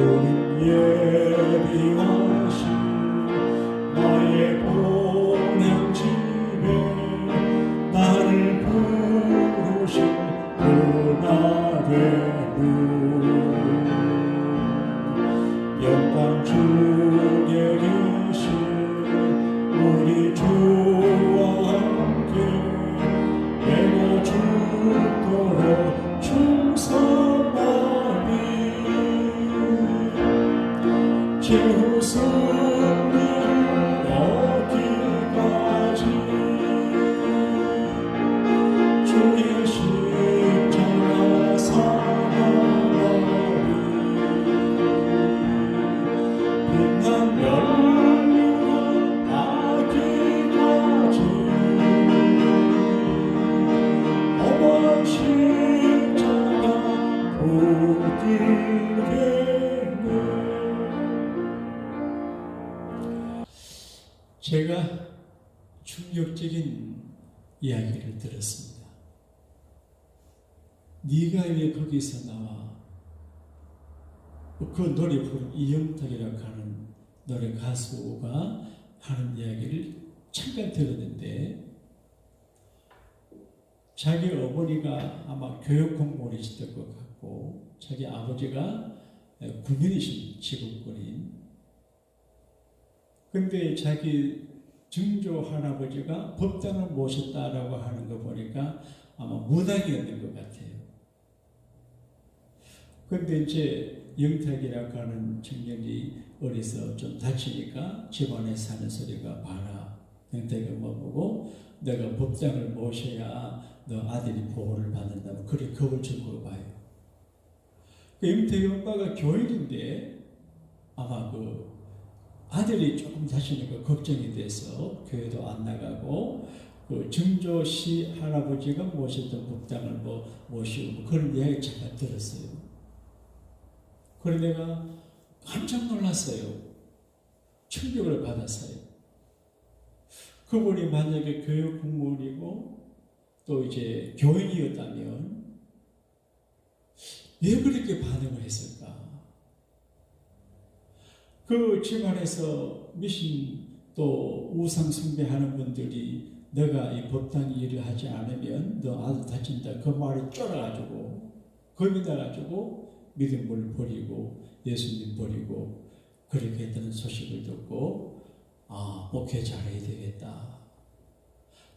주님 예비하신 나의 본향집에 나를 부르신 그날의 영광 중에 계신 우리 주와 함께 내가 죽도록 충성하리. 최후 승리를 얻기까지 주의 십자가 사랑하리. 빛난 열매가 닿기까지 어머니 십자가 붙들겠네. 제가 충격적인 이야기를 들었습니다. 네가 왜 거기서 나와? 그 노래 부른 이영탁이라고 하는 노래 가수가 하는 이야기를 잠깐 들었는데, 자기 어머니가 아마 교육 공무원이셨던 것 같고 자기 아버지가 군인이신 직업군인. 근데 자기 증조 할아버지가 법당을 모셨다라고 하는 거 보니까 아마 무당이었던 것 같아요. 근데 이제 영탁이라고 하는 청년이 어려서 좀 다치니까 집안에서 하는 소리가 봐라. 영탁이가 뭐 보고 내가 법당을 모셔야 너 아들이 보호를 받는다고 그래 겁을 준 거 봐요. 그 영탁이 오빠가 교인인데 아마 그 아들이 조금 다치는 거 걱정이 돼서 교회도 안 나가고 그 증조씨 할아버지가 모셨던 법당을 모시고 그런 이야기 잠깐 들었어요. 그래 내가 깜짝 놀랐어요. 충격을 받았어요. 그분이 만약에 교육 공무원이고 또 이제 교인이었다면 왜 그렇게 반응을 했을까? 그 집안에서 미신 또 우상 숭배하는 분들이 너가 이 법당 일을 하지 않으면 너 아들 다친다 그 말이 쫄아가지고 겁이 나가지고 믿음을 버리고 예수님 버리고 그렇게 했다는 소식을 듣고 목회 잘해야 되겠다.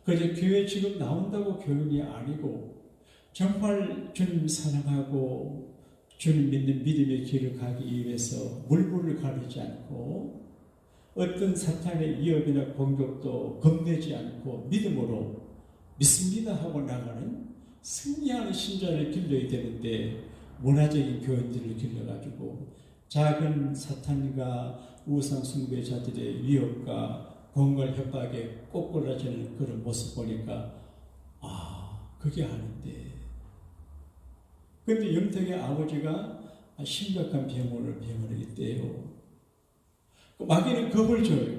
그래서 교회 지금 나온다고 교인이 아니고 정말 주님 사랑하고 주님 믿는 믿음의 길을 가기 위해서 물불을 가리지 않고 어떤 사탄의 위협이나 공격도 겁내지 않고 믿음으로 믿습니다 하고 나가는 승리하는 신자를 길러야 되는데 문화적인 교인들을 길러가지고 작은 사탄과 우상 숭배자들의 위협과 공갈 협박에 꼬꾸라지는 그런 모습 보니까 그게 아닌데. 근데 영탁의 아버지가 심각한 병원을 있대요. 마귀는 겁을 줘요.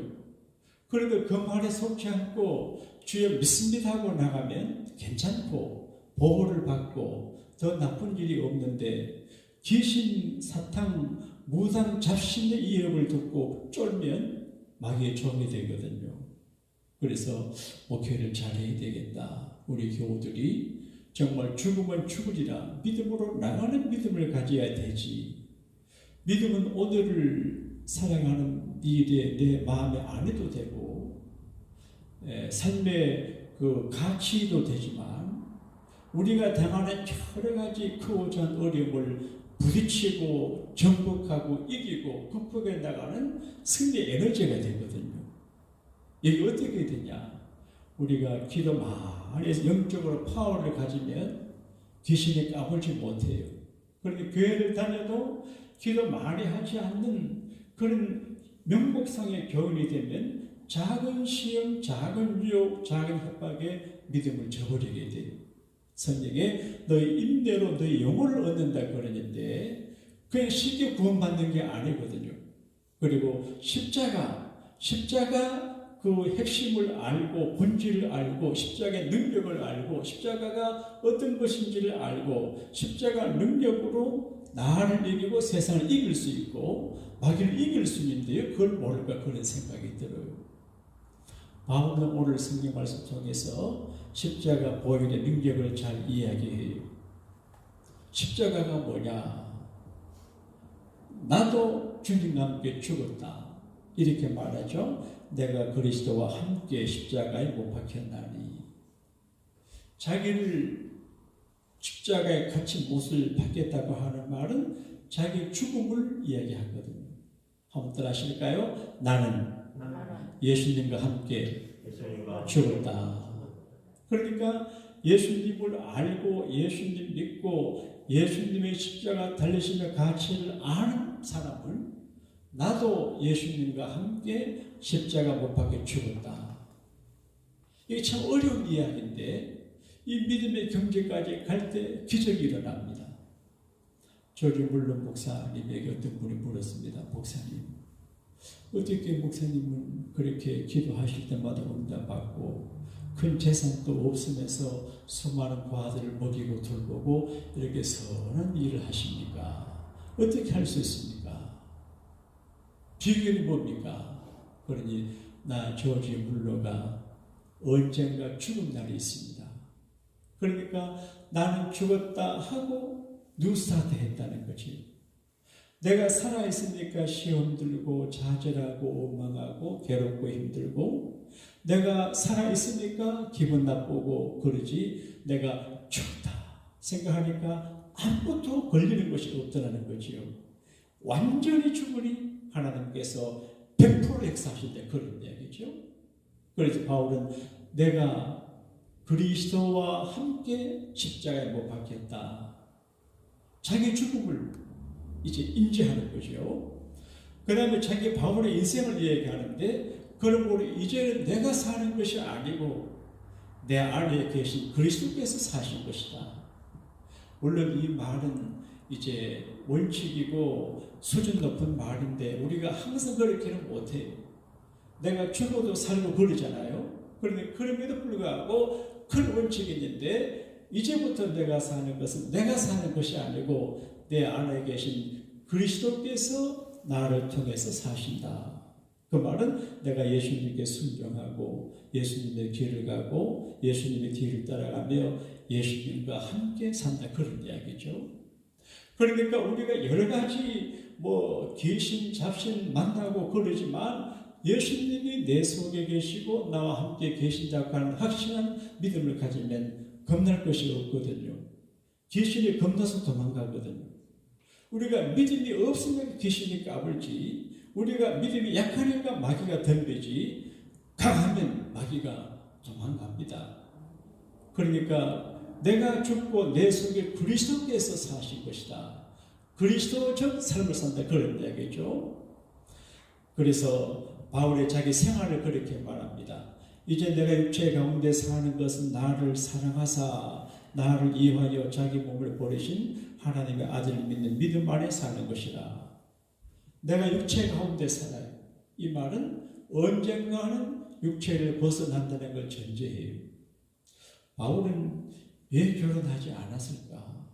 그래도 그 말에 속지 않고 주여 믿습니다 하고 나가면 괜찮고 보호를 받고 더 나쁜 일이 없는데 귀신, 사탄, 무당, 잡신의 위협을 듣고 쫄면 마귀의 종이 되거든요. 그래서 목회를 잘해야 되겠다. 우리 교우들이 정말 죽으면 죽으리라 믿음으로 나가는 믿음을 가져야 되지. 믿음은 오늘을 사랑하는 일에 내 마음에 안 해도 되고 삶의 그 가치도 되지만 우리가 당하는 여러 가지 크고 작은 어려움을 부딪히고 정복하고 이기고 극복해 나가는 승리 에너지가 되거든요. 이게 어떻게 되냐? 우리가 기도 많이 해서 영적으로 파워를 가지면 귀신이 까불지 못해요. 그런데 교회를 다녀도 기도 많이 하지 않는 그런 명목상의 교훈이 되면 작은 시험, 작은 유혹, 작은 협박에 믿음을 저버리게 돼요. 성경에 너희 임대로 너희 영혼을 얻는다 그러는데 그냥 쉽게 구원받는 게 아니거든요. 그리고 십자가 그 핵심을 알고 본질을 알고 십자가의 능력을 알고 십자가가 어떤 것인지를 알고 십자가 능력으로 나를 이기고 세상을 이길 수 있고 마귀를 이길 수 있는데요. 그걸 모를까 그런 생각이 들어요. 바울은 오늘 성경 말씀 통해서 십자가 보혈의 능력을 잘 이야기해요. 십자가가 뭐냐? 나도 주님과 함께 죽었다. 이렇게 말하죠. 내가 그리스도와 함께 십자가에 못 박혔나니. 자기를 십자가에 같이 못을 박겠다고 하는 말은 자기 죽음을 이야기하거든요. 한번 따라하실까요? 나는 예수님과 함께 죽었다. 그러니까 예수님을 알고 예수님 믿고 예수님의 십자가 달리심의 가치를 아는 사람은 나도 예수님과 함께 십자가 못 박혀 죽었다. 이게 참 어려운 이야기인데 이 믿음의 경제까지 갈 때 기적이 일어납니다. 조지 물론 목사님에게 어떤 분이 물었습니다. 목사님, 어떻게 목사님은 그렇게 기도하실 때마다 응답받고 큰 재산도 없으면서 수많은 과들을 먹이고 돌보고 이렇게 선한 일을 하십니까? 어떻게 할 수 있습니까? 비결이 뭡니까? 그러니 나 조지 물러가 언젠가 죽은 날이 있습니다. 그러니까 나는 죽었다 하고 뉴스타트 했다는 거지. 내가 살아있으니까 시험 들고 좌절하고 원망하고 괴롭고 힘들고 내가 살아있으니까 기분 나쁘고 그러지 내가 죽다 생각하니까 아무것도 걸리는 것이 없더라는 거지요. 완전히 죽으니 하나님께서 100% 역사하신다 그런 이야기죠. 그래서 바울은 내가 그리스도와 함께 십자가에 못 박혔다. 자기 죽음을 이제 인지하는 거죠. 그 다음에 자기 바울의 인생을 얘기하는데 그러므로 이제는 내가 사는 것이 아니고 내 안에 계신 그리스도께서 사신 것이다. 물론 이 말은 이제 원칙이고 수준 높은 말인데 우리가 항상 그렇게는 못해요. 내가 죽어도 살고 그러잖아요. 그런데 그럼에도 불구하고 큰 원칙이 있는데 이제부터 내가 사는 것은 내가 사는 것이 아니고 내 안에 계신 그리스도께서 나를 통해서 사신다. 그 말은 내가 예수님께 순종하고 예수님의 길을 가고 예수님의 뒤를 따라가며 예수님과 함께 산다. 그런 이야기죠. 그러니까 우리가 여러 가지 귀신, 잡신 만나고 그러지만 예수님이 내 속에 계시고 나와 함께 계신다고 하는 확실한 믿음을 가지면 겁날 것이 없거든요. 귀신이 겁나서 도망가거든요. 우리가 믿음이 없으면 귀신이 까불지 우리가 믿음이 약하니까 마귀가 덤비지 강하면 마귀가 도망갑니다. 그러니까 내가 죽고 내 속에 그리스도께서 사신 것이다. 그리스도적 삶을 산다. 그런 이야기죠. 그래서 바울의 자기 생활을 그렇게 말합니다. 이제 내가 육체 가운데 사는 것은 나를 사랑하사 나를 이해하여 자기 몸을 버리신 하나님의 아들을 믿는 믿음 안에 사는 것이라. 내가 육체 가운데 살아요. 이 말은 언젠가는 육체를 벗어난다는 걸 전제해요. 바울은 왜 결혼하지 않았을까?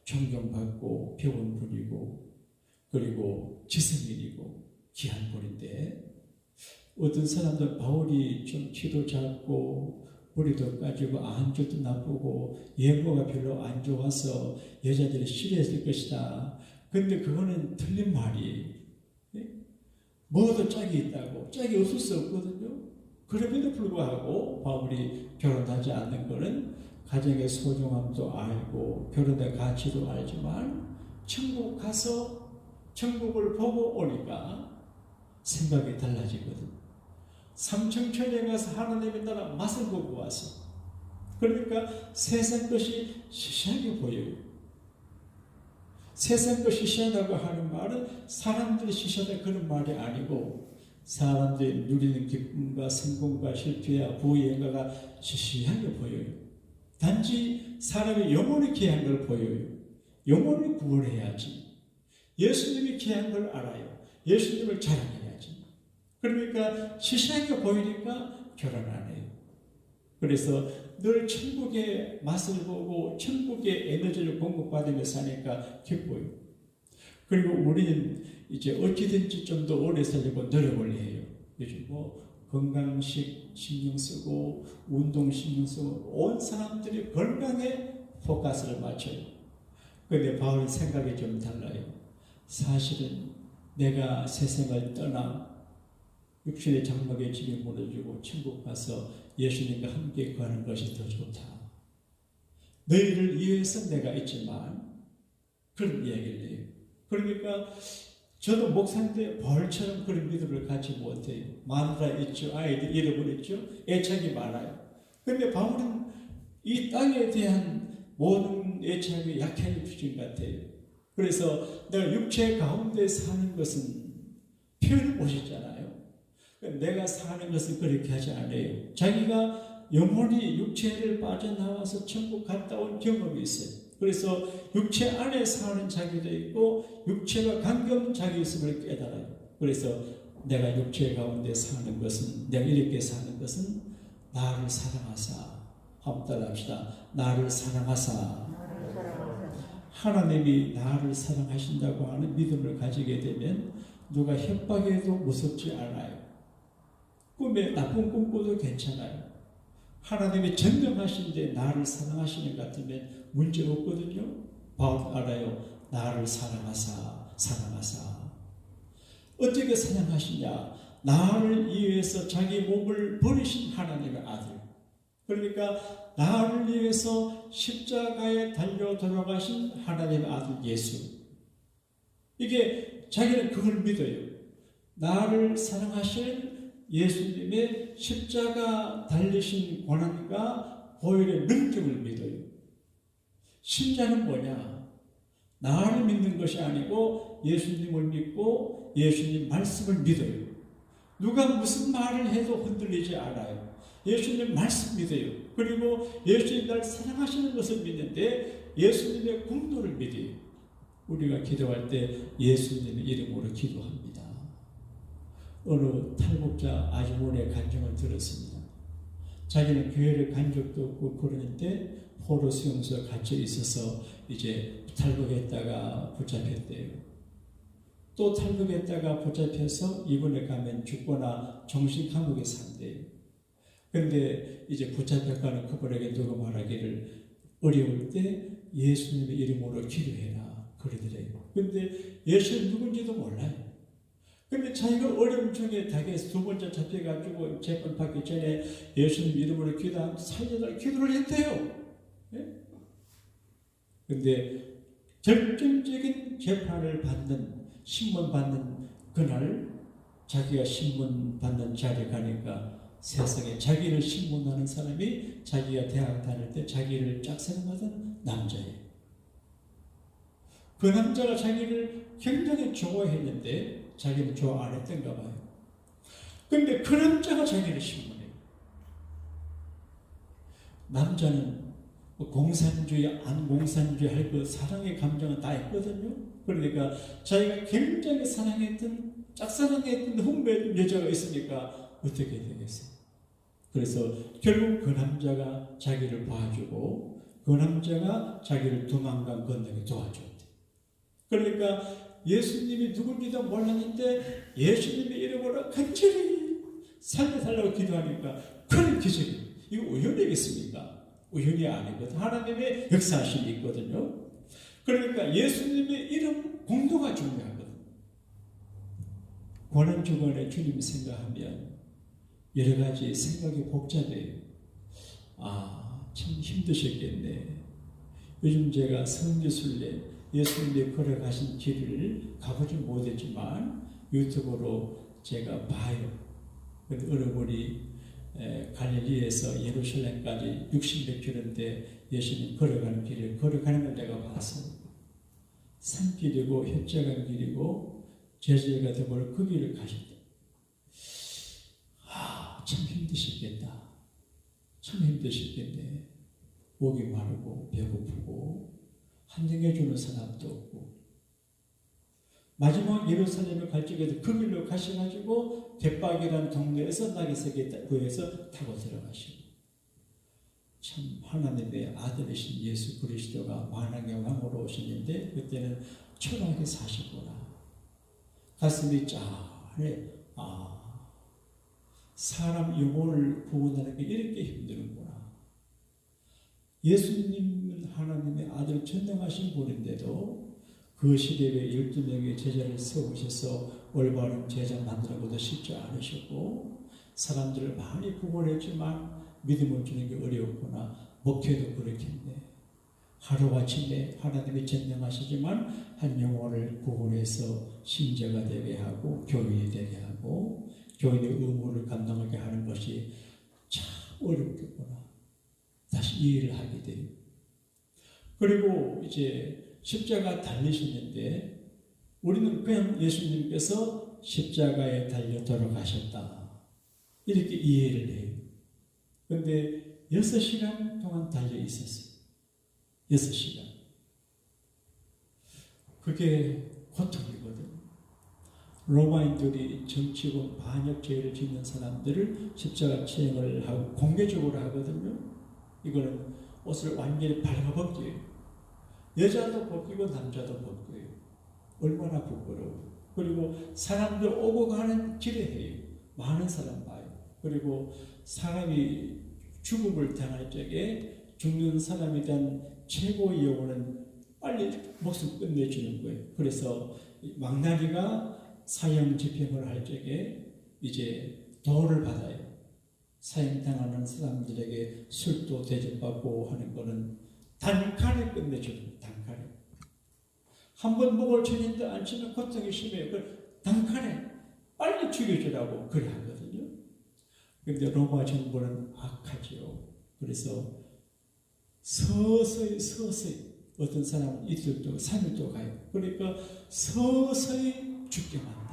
존경받고 병원분이고 그리고 지성인이고 귀한 분인데 어떤 사람들 바울이 좀 키도 작고 머리도 까지고 안주도 나쁘고 예보가 별로 안 좋아서 여자들이 싫어했을 것이다. 근데 그거는 틀린 말이에요. 뭐도 짝이 있다고 짝이 없을 수 없거든요. 그럼에도 불구하고 바울이 결혼하지 않는 것은 가정의 소중함도 알고 결혼의 가치도 알지만 천국 가서 천국을 보고 오니까 생각이 달라지거든. 삼청천에 가서 하나님의 나라 맛을 보고 와서 그러니까 세상 것이 시시하게 보여요. 세상 것이 시시하다고 하는 말은 사람들이 시시하다 그런 말이 아니고 사람들이 누리는 기쁨과 성공과 실패와 부영화가 시시하게 보여요. 단지 사람의 영혼이 귀한 걸 보여요. 영혼을 구원해야지. 예수님이 귀한 걸 알아요. 예수님을 자랑해야지. 그러니까 시시하게 보이니까 결혼 안 해요. 그래서 늘 천국의 맛을 보고 천국의 에너지를 공급받으며 사니까 기뻐요. 그리고 우리는 이제 어찌든지 좀 더 오래 살려고 노력을 해요. 요즘 뭐 건강식 신경 쓰고 운동 신경 쓰고 온 사람들이 건강에 포커스를 맞춰요. 그런데 바울의 생각이 좀 달라요. 사실은 내가 세상을 떠나 육신의 장막에 집이 무너지고 천국 가서 예수님과 함께 가는 것이 더 좋다. 너희를 위해서 내가 있지만 그런 이야기를 해요. 그러니까 저도 목사인데 벌처럼 그런 믿음을 갖지 못해요. 마누라 있죠, 아이들 잃어버렸죠, 애착이 많아요. 그런데 바울은 이 땅에 대한 모든 애착이 약해진 주신 것 같아요. 그래서 내가 육체 가운데 사는 것은 표현을 보셨잖아요. 내가 사는 것은 그렇게 하지 않아요. 자기가 영혼이 육체를 빠져나와서 천국 갔다 온 경험이 있어요. 그래서 육체 안에 사는 자기도 있고 육체가 관계없는 자기 있음을 깨달아요. 그래서 내가 육체 가운데 사는 것은, 내가 이렇게 사는 것은 나를 사랑하사, 한번 따라합시다. 나를 사랑하사. 하나님이 나를 사랑하신다고 하는 믿음을 가지게 되면 누가 협박해도 무섭지 않아요. 꿈에 나쁜 꿈 꿔도 괜찮아요. 하나님이 전명하신데 나를 사랑하시는 것 같으면 문제 없거든요. 바울 알아요. 나를 사랑하사, 사랑하사. 어떻게 사랑하시냐? 나를 위해서 자기 몸을 버리신 하나님의 아들. 그러니까 나를 위해서 십자가에 달려 돌아가신 하나님의 아들 예수. 이게 자기는 그걸 믿어요. 나를 사랑하시는 예수님의 십자가 달리신 권한과 보혈의 능력을 믿어요. 신자는 뭐냐? 나를 믿는 것이 아니고 예수님을 믿고 예수님 말씀을 믿어요. 누가 무슨 말을 해도 흔들리지 않아요. 예수님 말씀 믿어요. 그리고 예수님 날 사랑하시는 것을 믿는데 예수님의 공로를 믿어요. 우리가 기도할 때 예수님의 이름으로 기도합니다. 어느 탈북자 아주머니의 간증을 들었습니다. 자기는 교회를 간 적도 없고 그러는데 포로 수용소에 갇혀 있어서 이제 탈북했다가 붙잡혔대요. 또 탈북했다가 붙잡혀서 이번에 가면 죽거나 정신 감옥에 산대요. 그런데 이제 붙잡혀가는 그분에게 누가 말하기를 어려울 때 예수님의 이름으로 기도해라 그러더래요. 그런데 예수님 누군지도 몰라요. 근데 자기가 어려움 중에 닭에서 두 번째 잡혀가지고 재판 받기 전에 예수님 이름으로 살려달라고 기도를 했대요. 예? 근데 결정적인 재판을 받는, 신문 받는 그날 자기가 신문 받는 자리에 가니까 세상에 자기를 신문하는 사람이 자기가 대학 다닐 때 자기를 짝사랑하던 남자예요. 그 남자가 자기를 굉장히 좋아했는데 자기는 좋아 안 했던가 봐요. 근데 그 남자가 자기를 신문해요. 남자는 공산주의, 안 공산주의 할 그 사랑의 감정은 다 있거든요. 그러니까 자기가 굉장히 사랑했던, 짝사랑했던, 흥미했던 여자가 있으니까 어떻게 되겠어요? 그래서 결국 그 남자가 자기를 봐주고 그 남자가 자기를 도망간 건너게 도와줬대. 그러니까 예수님이 누군지도 몰랐는데 예수님의 이름으로 간절히 살려달라고 기도하니까 그런 기적이, 이거 우연이겠습니까? 우연이 아니거든. 하나님의 역사하심이 있거든요. 그러니까 예수님의 이름 공도가 중요하거든. 고난주간에 주님 생각하면 여러 가지 생각이 복잡해요. 참 힘드셨겠네. 요즘 제가 성지순례 예수님이 걸어가신 길을 가보지 못했지만 유튜브로 제가 봐요. 어느 분이 갈릴리에서 예루살렘까지 60몇 킬로인데 예수님 걸어가는 길을 걸어가는 걸 내가 봤어요. 산길이고 협착한 길이고 제자가 되면 그 길을 가셨다. 참 힘드시겠다. 참 힘드시겠네. 목이 마르고 배고프고 한정해주는 사람도 없고 마지막 예루살렘을 갈 적에도 그 길로 가셔가지고 갯박이라는 동네에서 나귀석에 구해서 타고 들어가시고 참 하나님의 아들이신 예수 그리스도가 만왕의 왕으로 오셨는데 그때는 철학에 사시구나. 가슴이 짠해. 사람 영혼을 구원하는 게 이렇게 힘드는구나. 예수님은 하나님의 아들 전능하신 분인데도 그 시대에 12명의 제자를 세우셔서 올바른 제자 만들어보도 쉽지 않으셨고 사람들을 많이 구원했지만 믿음을 주는 게 어려웠구나. 목회도 그렇겠네. 하루아침에 하나님이 전능하시지만 한 영혼을 구원해서 신자가 되게 하고 교인이 되게 하고 교인의 의무를 감당하게 하는 것이 참 어렵겠구나. 다시 이해를 하게 돼요. 그리고 이제 십자가 달리셨는데 우리는 그냥 예수님께서 십자가에 달려 돌아가셨다. 이렇게 이해를 해요. 그런데 6시간 동안 달려 있었어요. 6시간. 그게 고통이거든요. 로마인들이 정치고 반역 죄를 짓는 사람들을 십자가 체형을 하고 공개적으로 하거든요. 이거는 옷을 완전히 발가벗겨요. 여자도 벗기고 남자도 벗겨요. 얼마나 부끄러워요. 그리고 사람들 오고 가는 길에 해요. 많은 사람 봐요. 그리고 사람이 죽음을 당할 적에 죽는 사람에 대한 최고의 요구는 빨리 목숨 끝내주는 거예요. 그래서 망나니가 사형 집행을 할 적에 이제 도를 받아요. 사형당하는 사람들에게 술도 대접받고 하는 거는 단칼에 끝내주는 단칼에. 한번 목을 쳐는데 안 치면 고통이 심해요. 단칼에 빨리 죽여주라고 그래 하거든요. 그런데 로마 정부는 악하지요. 그래서 서서히 어떤 사람은 이틀 동안 3일 동안 가요. 그러니까 서서히 죽게 만들어요.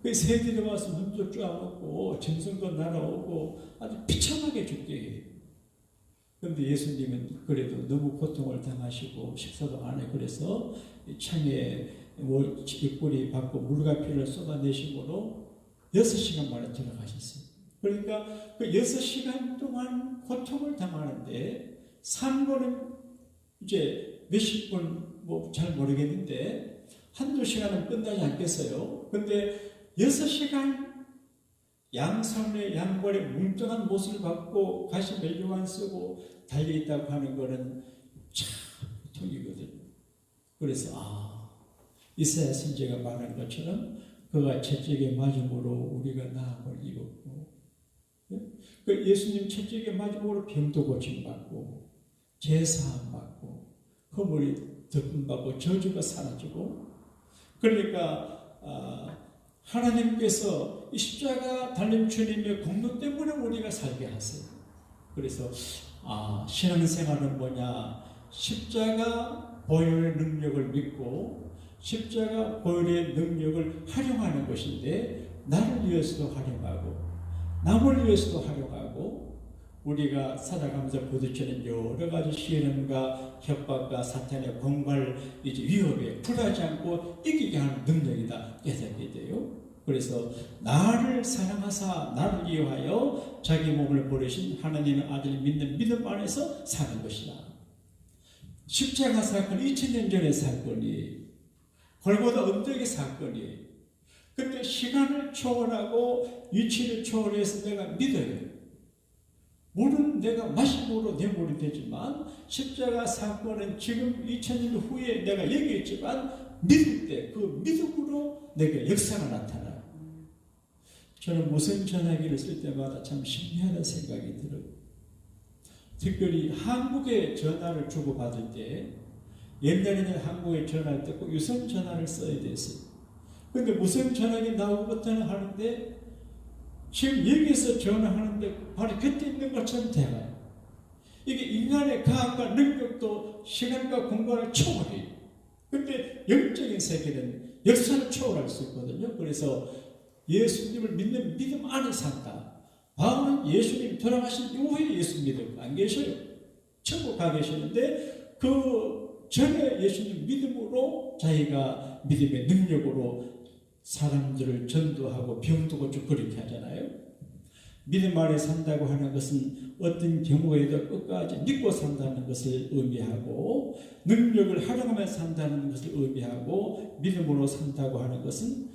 그 새들이 와서 눈도 쪼아먹고 짐승도 날아오고 아주 비참하게 죽게 해요. 그런데 예수님은 그래도 너무 고통을 당하시고 식사도 안 해. 그래서 창에 입꼬리 받고 물과 피를 쏟아내심으로 6시간 만에 돌아가셨어요. 그러니까 그 6시간 동안 고통을 당하는데 산 거는 이제 몇십 분 뭐 잘 모르겠는데 한두 시간은 끝나지 않겠어요. 근데 6시간 양손에 양발에 뭉뚱한 못을 받고 가시 멜류관 쓰고 달려있다고 하는 거는 참 고통이거든요. 그래서 이사야 선지자가 말한 것처럼 그가 채찍에 맞음으로 우리가 나음을 입었고 그 예수님 채찍에 맞음으로 병도 고침받고 제사함 받고 허물이 덮음 받고 저주가 사라지고 그러니까 하나님께서 이 십자가 달린 주님의 공로 때문에 우리가 살게 하세요. 그래서 신앙생활은 뭐냐? 십자가 보혈의 능력을 믿고 십자가 보혈의 능력을 활용하는 것인데 나를 위해서도 활용하고 남을 위해서도 활용하고 우리가 살아가면서 부딪히는 여러 가지 시련과 협박과 사탄의 공갈 위협에 굴하지 않고 이기게 하는 능력이다 깨닫게 돼요. 그래서 나를 사랑하사 나를 위하여 자기 몸을 버리신 하나님의 아들을 믿는 믿음 안에서 사는 것이다. 십자가 사건 2000년 전의 사건이 골고다 언덕의 사건이 근데 시간을 초월하고 위치를 초월해서 내가 믿어요. 물은 내가 마심으로 내 물이 되지만 십자가 사건은 지금 2000년 후에 내가 얘기했지만 믿을 때 그 믿음으로 내게 역사가 나타나요. 저는 무선 전화기를 쓸 때마다 참 신기하다는 생각이 들어요. 특별히 한국에 전화를 주고받을 때 옛날에는 한국에 전화할 때 꼭 유선 전화를 써야 됐어요. 그런데 무선 전화기 나오고부터는 하는데 지금 여기서 전화하는데 바로 곁에 있는 것처럼 돼요. 이게 인간의 과학과 능력도 시간과 공간을 초월해요. 그런데 영적인 세계는 역사를 초월할 수 있거든요. 그래서 예수님을 믿는 믿음 안에 산다. 바울은 예수님 돌아가신 이후에 예수 믿음 안 계셔요. 천국 가 계시는데 그 전에 예수님 믿음으로 자기가 믿음의 능력으로 사람들을 전도하고 병도 고치고 그렇게 하잖아요. 믿음 아래 산다고 하는 것은 어떤 경우에도 끝까지 믿고 산다는 것을 의미하고, 능력을 활용하며 산다는 것을 의미하고, 믿음으로 산다고 하는 것은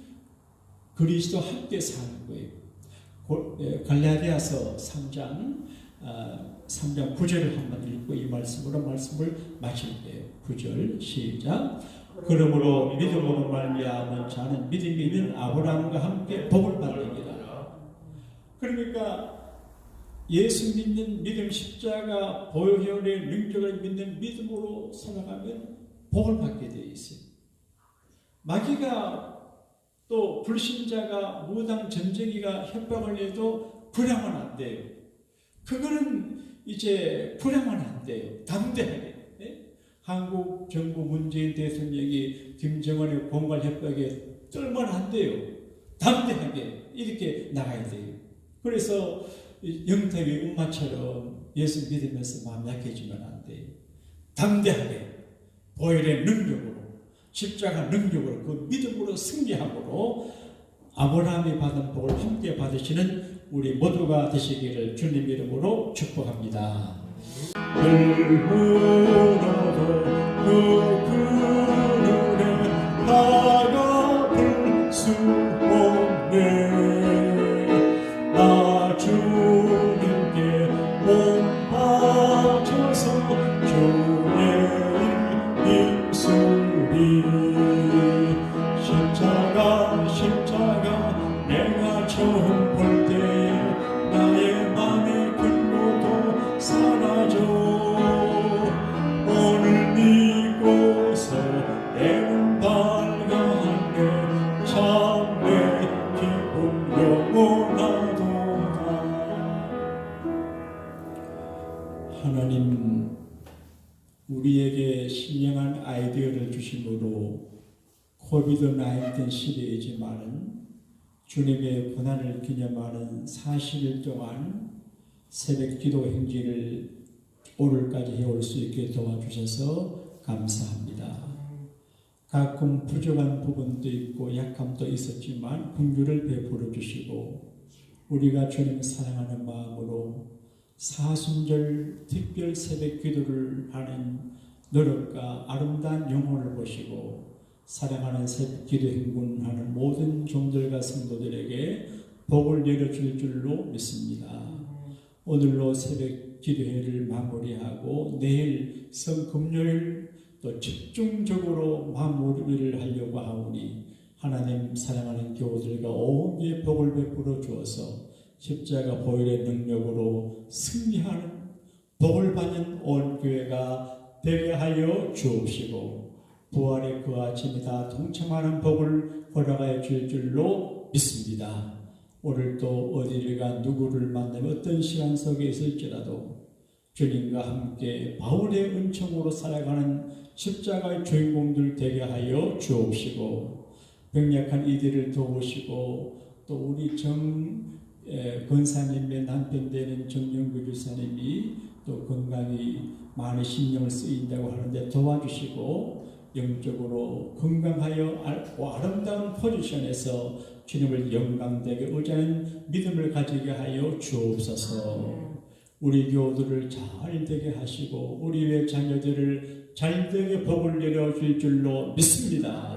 그리스도와 함께 사는 거예요. 갈라디아서 3장 9절을 한번 읽고 이 말씀으로 말씀을 마칠게요. 9절 시작. 그러므로 믿음으로 말미암은 자는 믿음이 있는 아브라함과 함께 복을 받으리라. 그러니까 예수 믿는 믿음, 십자가 보혈의 능력을 믿는 믿음으로 살아가면 복을 받게 되어 있어요. 마귀가 또 불신자가 무당 전쟁이가 협박을 해도 불행은 안 돼요. 그거는 이제 불행은 안 돼요. 담대하게. 한국 정부 문재인 대통령이 김정은의 공갈 협박에 떨면 안 돼요. 담대하게 이렇게 나가야 돼요. 그래서 영탁의 음마처럼 예수 믿으면서 마음 약해지면 안 돼요. 담대하게 보혈의 능력으로, 십자가 능력으로, 그 믿음으로 승리함으로 아브라함이 받은 복을 함께 받으시는 우리 모두가 되시기를 주님 이름으로 축복합니다. 나가볼 수 없네. 나 주님께 몸 바쳐서 주의 입술이 십자가 내가 처음 볼 때 나의 맘의 근로도 사라져. 오늘 이곳에 내는 밝아하네. 참내 기쁨 영원하도다. 하나님, 우리에게 신령한 아이디어를 주심으로 코비드-19 시대이지만 주님의 고난을 기념하는 40일 동안 새벽 기도 행진을 오늘까지 해올 수 있게 도와주셔서 감사합니다. 가끔 부족한 부분도 있고 약함도 있었지만 긍휼을 베풀어 주시고 우리가 주님을 사랑하는 마음으로 사순절 특별 새벽 기도를 하는 노력과 아름다운 영혼을 보시고 사랑하는 새벽 기도 행군하는 모든 종들과 성도들에게 복을 내려줄 줄로 믿습니다. 오늘로 새벽 기도회를 마무리하고 내일 성금요일 또 집중적으로 마무리를 하려고 하오니 하나님 사랑하는 교우들과 온전히 복을 베풀어 주어서 십자가 보혈의 능력으로 승리하는 복을 받는 온 교회가 되게 하여 주옵시고 부활의 그 아침에 다 동참하는 복을 허락하여 줄 줄로 믿습니다. 오늘도 어디를 가 누구를 만나면 어떤 시간 속에 있을지라도 주님과 함께 바울의 은총으로 살아가는 십자가의 주인공들 되게 하여 주옵시고 병약한 이들을 도우시고 또 우리 권사님의 남편 되는 정영구 교사님이 또 건강이 많이 신경을 쓰인다고 하는데 도와주시고 영적으로 건강하여 아름다운 포지션에서 주님을 영광되게 의지하는 믿음을 가지게 하여 주옵소서. 우리 교우들을 잘 되게 하시고 우리의 자녀들을 잘 되게 복을 내려줄 줄로 믿습니다.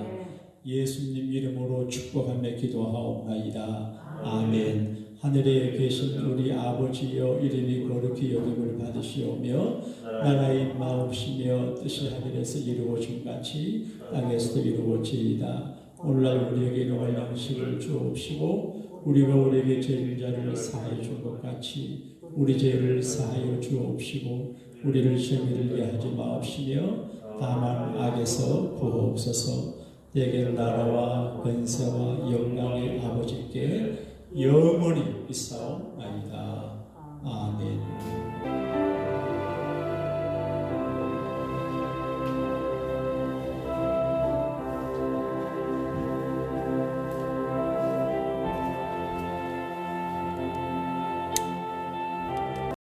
예수님 이름으로 축복하며 기도하옵나이다. 아멘. 하늘에 계신 우리 아버지여 이름이 거룩히 여김을 받으시오며 나라의 마옵시며 뜻이 하늘에서 이루어진 같이 땅에서도 이루어지이다. 오늘날 우리에게 일용할 양식을 주옵시고 우리가 우리에게 죄를 자를 사하여 준 것 같이 우리 죄를 사하여 주옵시고 우리를 시험에 들게 하지 마옵시며 다만 악에서 구하옵소서. 대개 나라와 권세와 영광의 아버지께 영원히 있사옵나이다. 아멘.